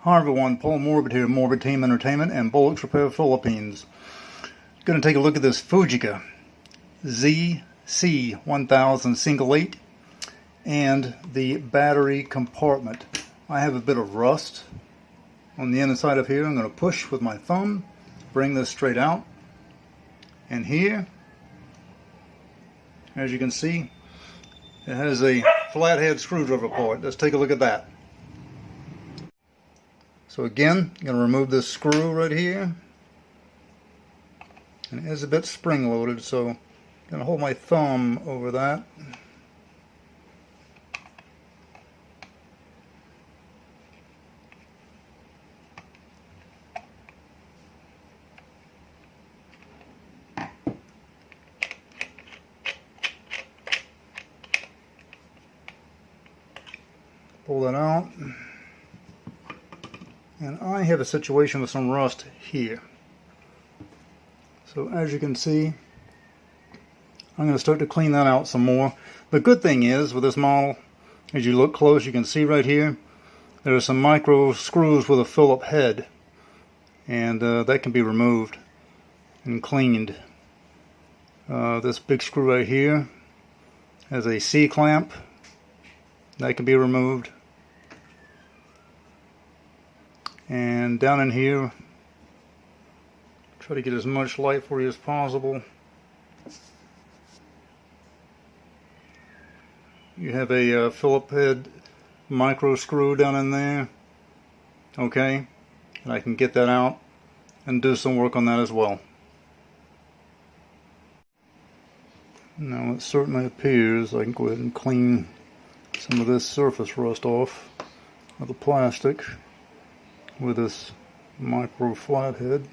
Hi everyone, Paul Morbid here, Morbid Team Entertainment and Bolex Repair Philippines. Going to take a look at this Fujica ZC1000 single 8 and the battery compartment. I have a bit of rust on the inside of here. I'm going to push with my thumb, bring this straight out, and here, as you can see, it has a flathead screwdriver part. Let's take a look at that. So again, I'm going to remove this screw right here, and it is a bit spring loaded, so I'm going to hold my thumb over that. Pull that out. And I have a situation with some rust here. So as you can see, I'm going to start to clean that out some more. The good thing is with this model, as you look close, you can see right here, there are some micro screws with a Phillips head. And that can be removed and cleaned. This big screw right here has a C-clamp. That can be removed. And down in here, try to get as much light for you as possible. You have a Phillips head micro screw down in there. Okay, and I can get that out and do some work on that as well. Now it certainly appears I can go ahead and clean some of this surface rust off of the plastic with this micro flathead.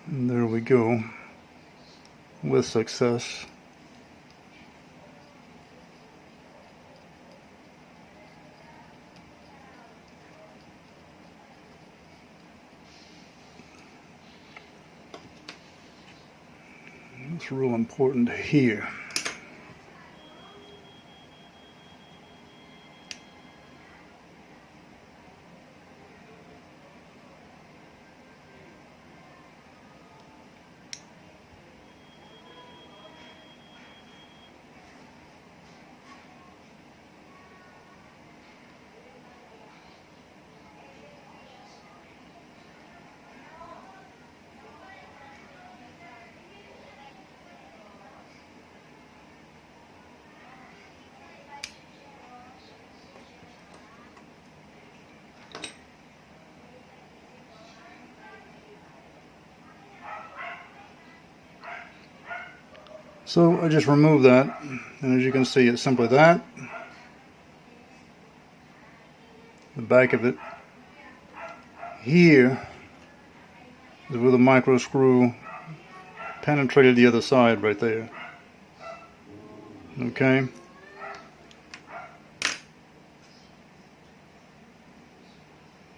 And there we go, with success. It's real important here. So I just removed that, and as you can see, it's simply that. The back of it here is where the micro screw penetrated the other side right there. Okay.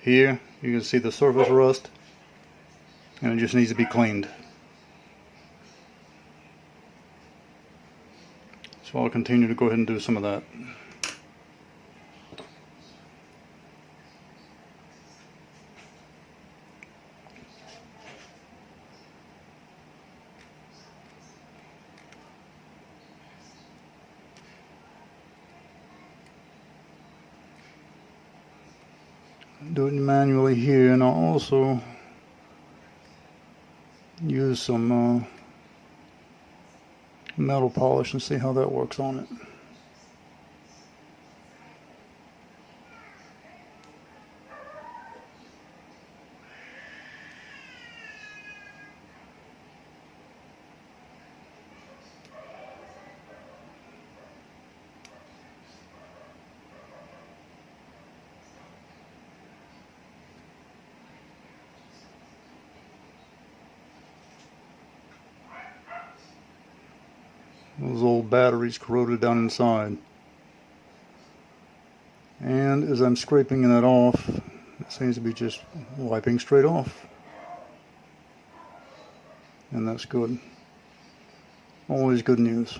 Here you can see the surface rust, and it just needs to be cleaned. So I'll continue to go ahead and do some of that. Do it manually here, and I'll also use some metal polish and see how that works on it. Those old batteries corroded down inside. And as I'm scraping that off, it seems to be just wiping straight off. And that's good. Always good news.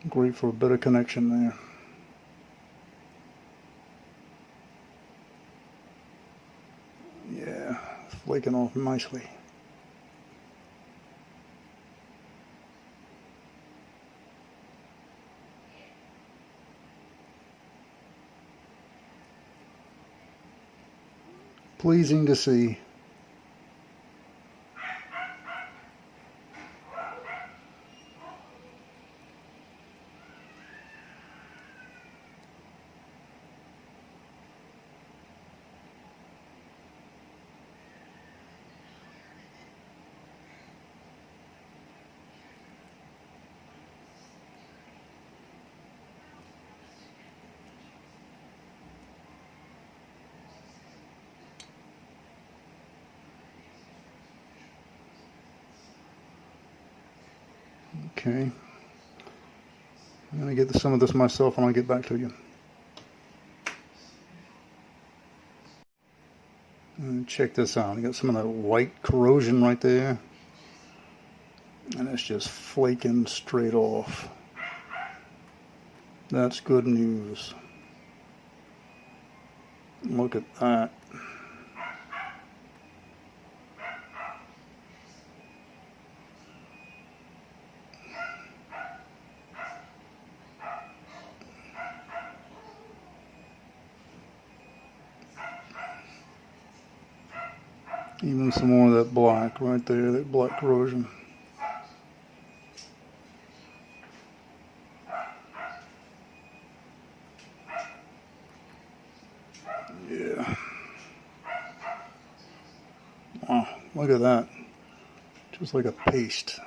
Great for a better connection there. Yeah, flaking off nicely. Pleasing to see. Okay. I'm going to get some of this myself and I'll get back to you. And check this out. I got some of that white corrosion right there. And it's just flaking straight off. That's good news. Look at that. Even some more of that black right there, that black corrosion. Yeah. Wow, look at that. Just like a paste.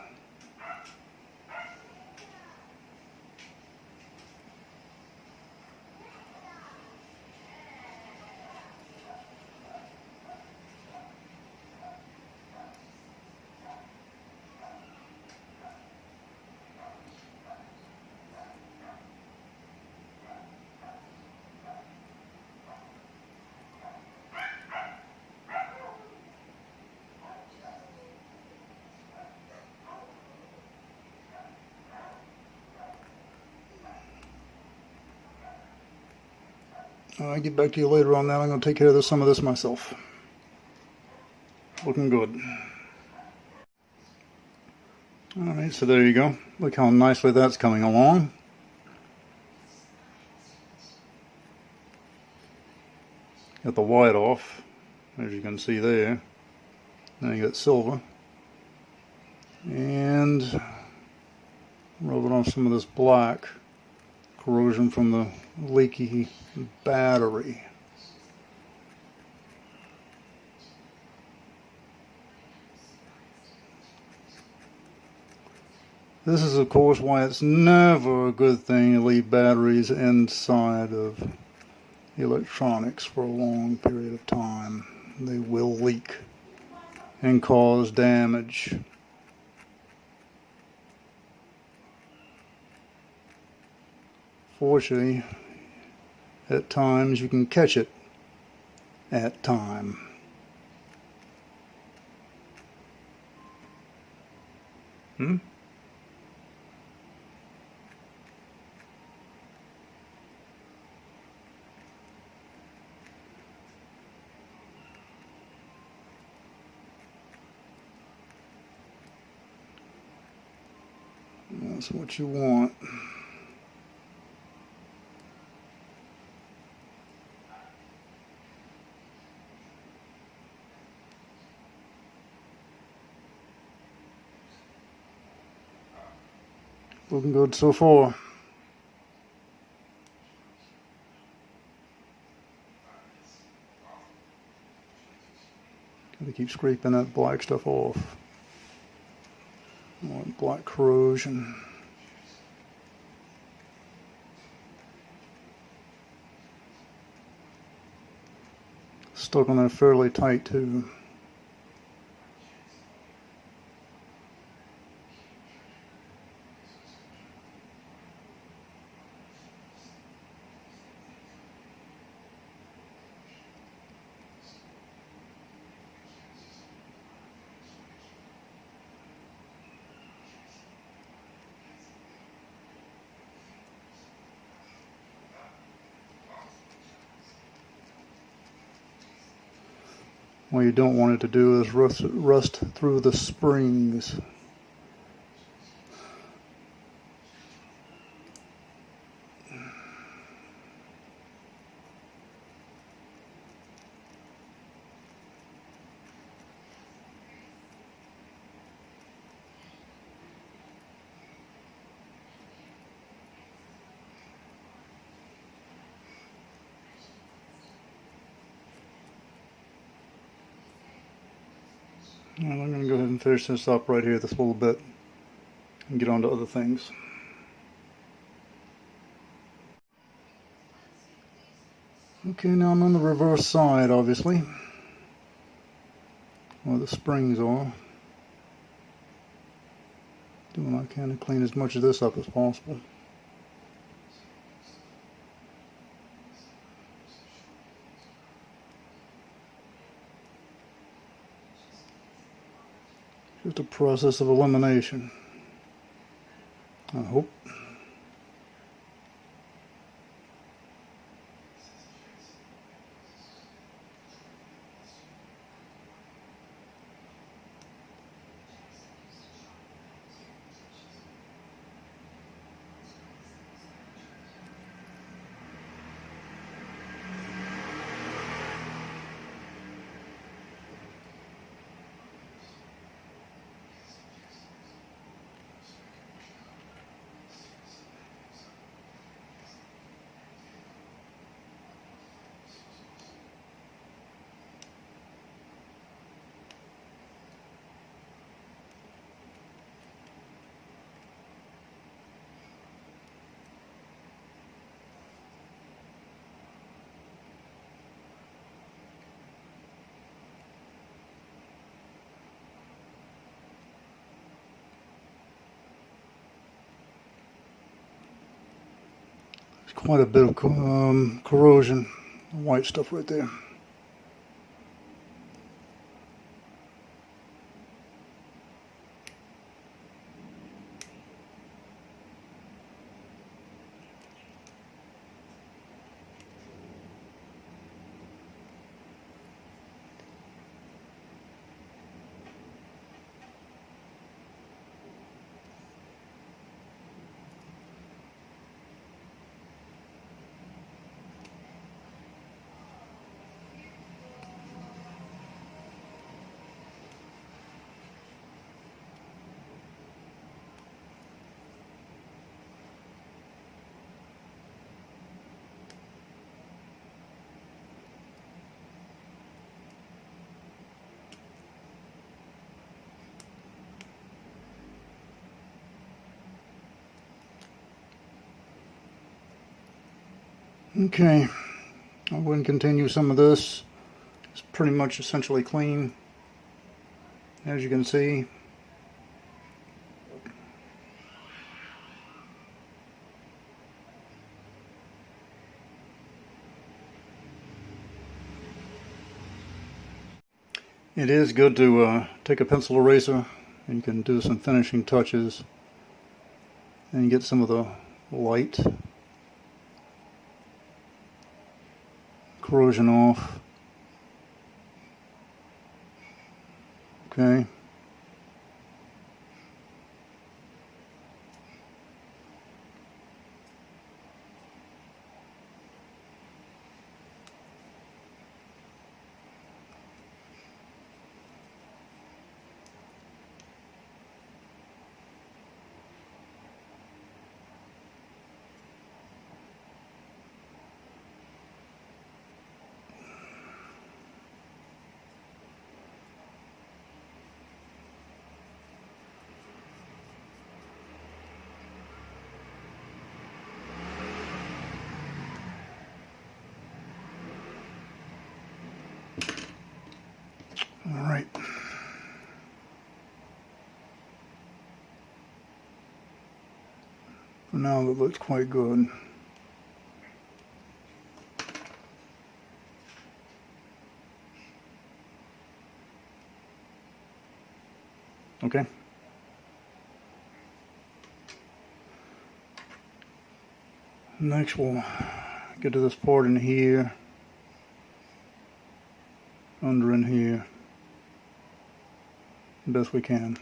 I'll get back to you later on that. I'm going to take care of some of this myself. Looking good. Alright, so there you go. Look how nicely that's coming along. Got the white off, as you can see there. Now you got silver. And rubbing off some of this black corrosion from the leaky battery. This is of course why it's never a good thing to leave batteries inside of electronics for a long period of time. They will leak and cause damage. Fortunately, at times you can catch it at time. That's what you want. Looking good so far. Gotta keep scraping that black stuff off. More black corrosion. Stuck on there fairly tight too. What you don't want it to do is rust through the springs. And I'm going to go ahead and finish this up right here, this little bit, and get on to other things. Okay, now I'm on the reverse side, obviously, where the springs are. Doing what I can to clean as much of this up as possible. Just a process of elimination, I hope. There's quite a bit of corrosion, white stuff right there. Okay, I'll go and continue some of this. It's pretty much essentially clean, as you can see. It is good to take a pencil eraser and you can do some finishing touches and get some of the light corrosion off. Okay. All right. For now, that looks quite good. Okay. Next, we'll get to this part in here. under in here best we can.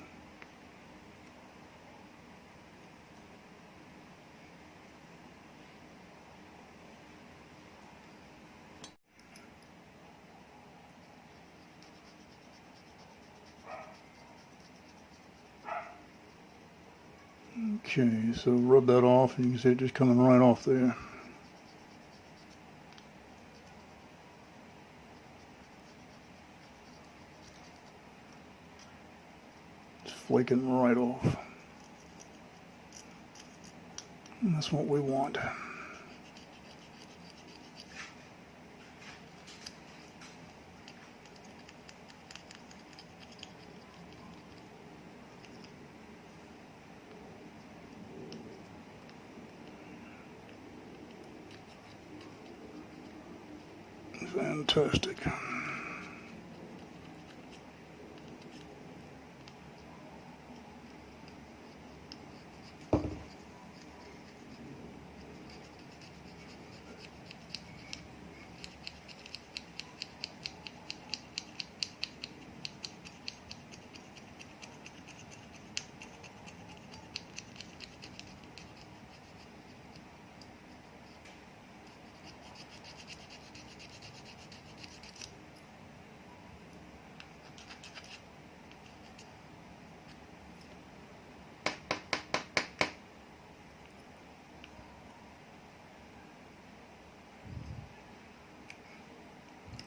Okay, so rub that off and you can see it just coming right off there. It's flaking right off. And that's what we want. Fantastic.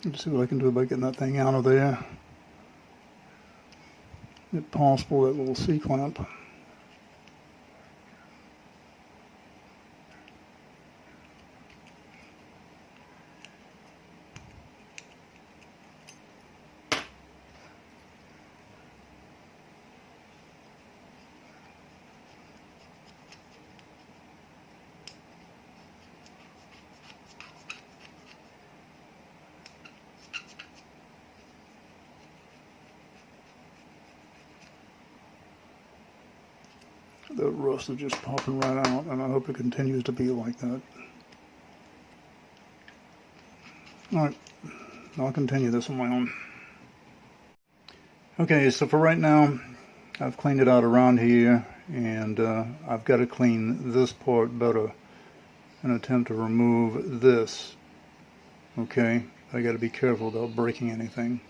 Let's see what I can do about getting that thing out of there. If possible, that little C-clamp. The rust is just popping right out, and I hope it continues to be like that. Alright, I'll continue this on my own. Okay, so for right now, I've cleaned it out around here, and I've got to clean this part better and attempt to remove this. Okay, I got to be careful about breaking anything.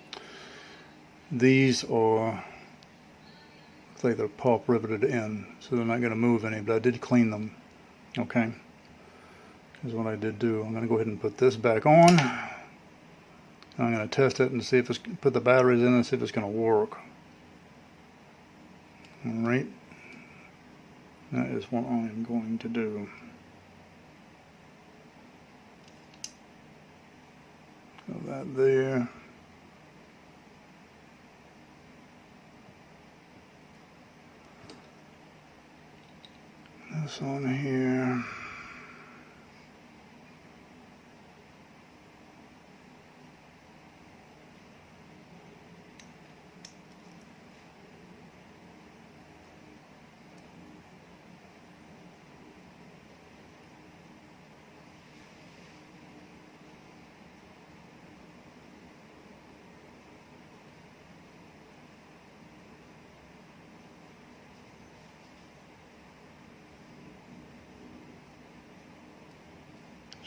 These are like they're pop riveted in, so they're not going to move any, but I did clean them. Okay, here's what I did do. I'm going to go ahead and put this back on. I'm going to test it and see if it's, put the batteries in and see if it's going to work. Alright, that is what I am going to do. So that there. This on here.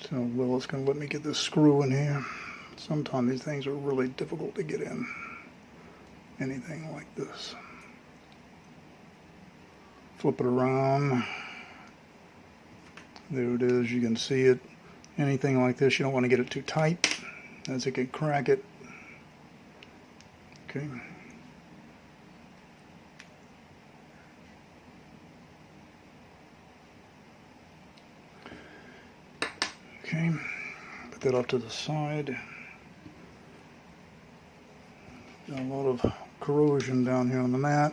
So, well, it's going to let me get this screw in here. Sometimes these things are really difficult to get in. Anything like this. Flip it around. There it is, you can see it. Anything like this, you don't want to get it too tight, as it can crack it. Okay. Okay, put that off to the side. Got a lot of corrosion down here on the mat.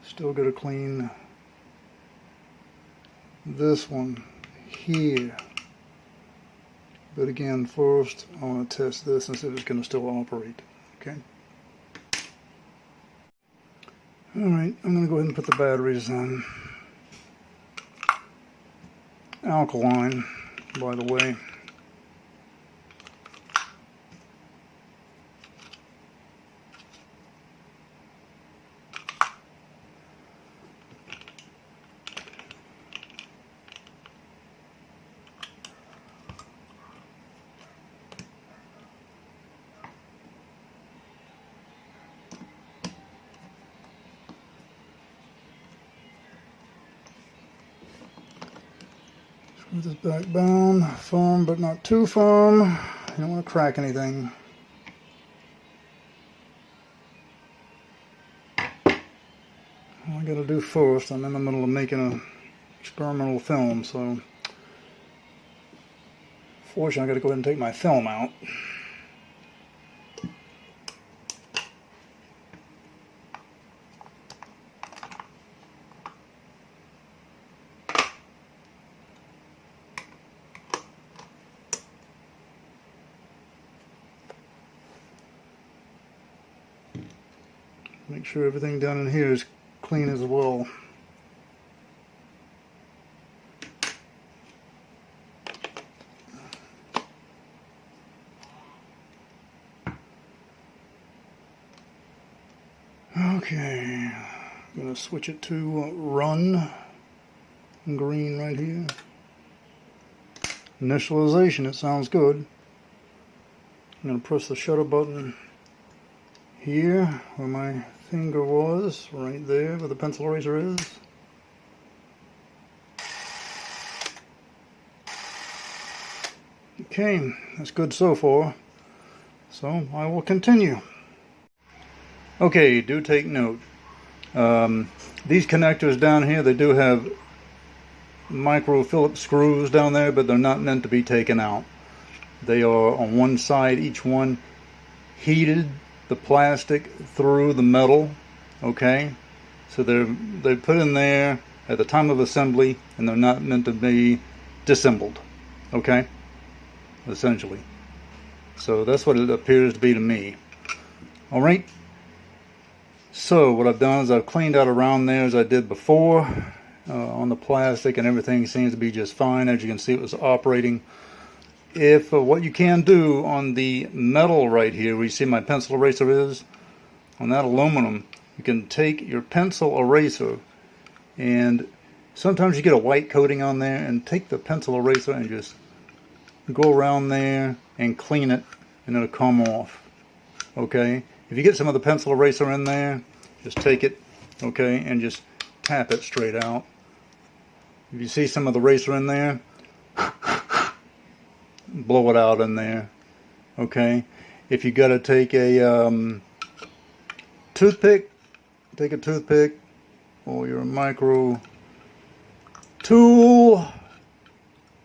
Still got to clean this one here. But again, first I want to test this and see if it's going to still operate. Okay. Alright, I'm going to go ahead and put the batteries in. Alkaline, by the way. Screw this back down, firm but not too firm. You don't want to crack anything. All I gotta do first, I'm in the middle of making an experimental film, so fortunately I gotta go ahead and take my film out. Make sure everything down in here is clean as well. Okay, I'm going to switch it to run green right here. Initialization, it sounds good. I'm going to press the shutter button here where my finger was, right there where the pencil eraser is. Okay, that's good so far. So I will continue. Okay, do take note. These connectors down here, they do have micro Phillips screws down there, but they're not meant to be taken out. They are on one side, each one heated the plastic through the metal, okay? So they're put in there at the time of assembly, and they're not meant to be disassembled, okay? Essentially. So that's what it appears to be to me. All right. So what I've done is I've cleaned out around there as I did before on the plastic, and everything seems to be just fine. As you can see, it was operating. If what you can do on the metal right here, where you see my pencil eraser is, on that aluminum, you can take your pencil eraser, and sometimes you get a white coating on there, and take the pencil eraser and just go around there and clean it, and it'll come off. Okay, if you get some of the pencil eraser in there, just take it, okay, and just tap it straight out. If you see some of the eraser in there, blow it out in there. Okay, if you got to take a toothpick, take a toothpick or your micro tool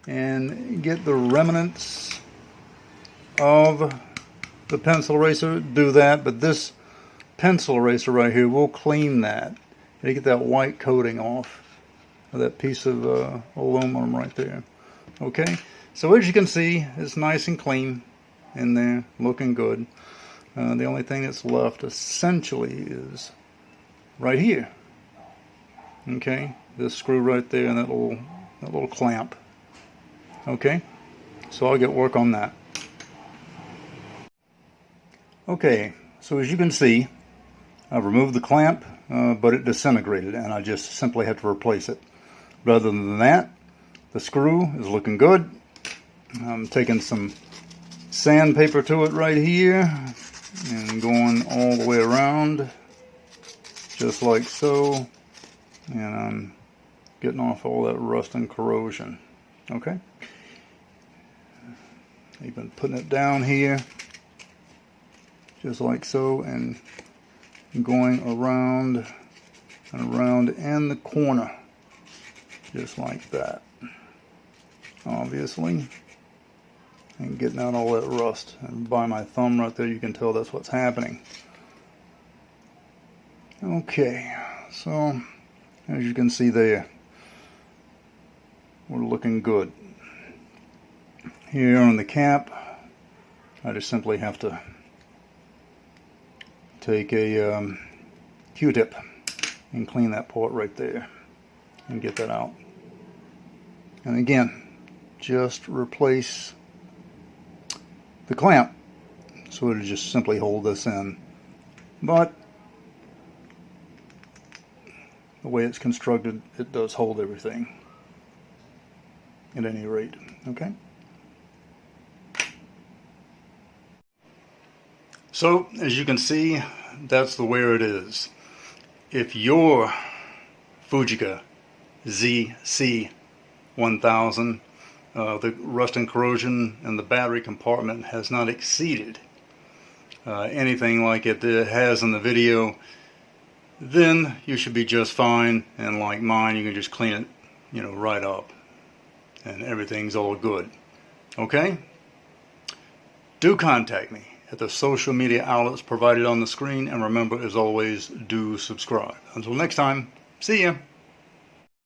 and get the remnants of the pencil eraser, do that. But this pencil eraser right here will clean that. You get that white coating off of that piece of aluminum right there. Okay, so as you can see, it's nice and clean in there, looking good. The only thing that's left essentially is right here. Okay, this screw right there and that little clamp. Okay, so I'll get work on that. Okay, so as you can see, I've removed the clamp, but it disintegrated, and I just simply had to replace it. But other than that, the screw is looking good. I'm taking some sandpaper to it right here and going all the way around, just like so. And I'm getting off all that rust and corrosion. Okay. Even putting it down here, just like so, and going around and around in the corner, just like that, obviously, and getting out all that rust. And by my thumb right there, you can tell that's what's happening. Okay, so as you can see there, we're looking good. Here on the cap, I just simply have to take a Q-tip and clean that port right there and get that out. And again, just replace the clamp so it'll just simply hold this in. But the way it's constructed, it does hold everything at any rate. Okay. So as you can see, that's the way it is. If your Fujica ZC1000 the rust and corrosion in the battery compartment has not exceeded anything like it has in the video, then you should be just fine. And like mine, you can just clean it, right up, and everything's all good. Okay? Do contact me at the social media outlets provided on the screen, and remember, as always, do subscribe. Until next time, see ya.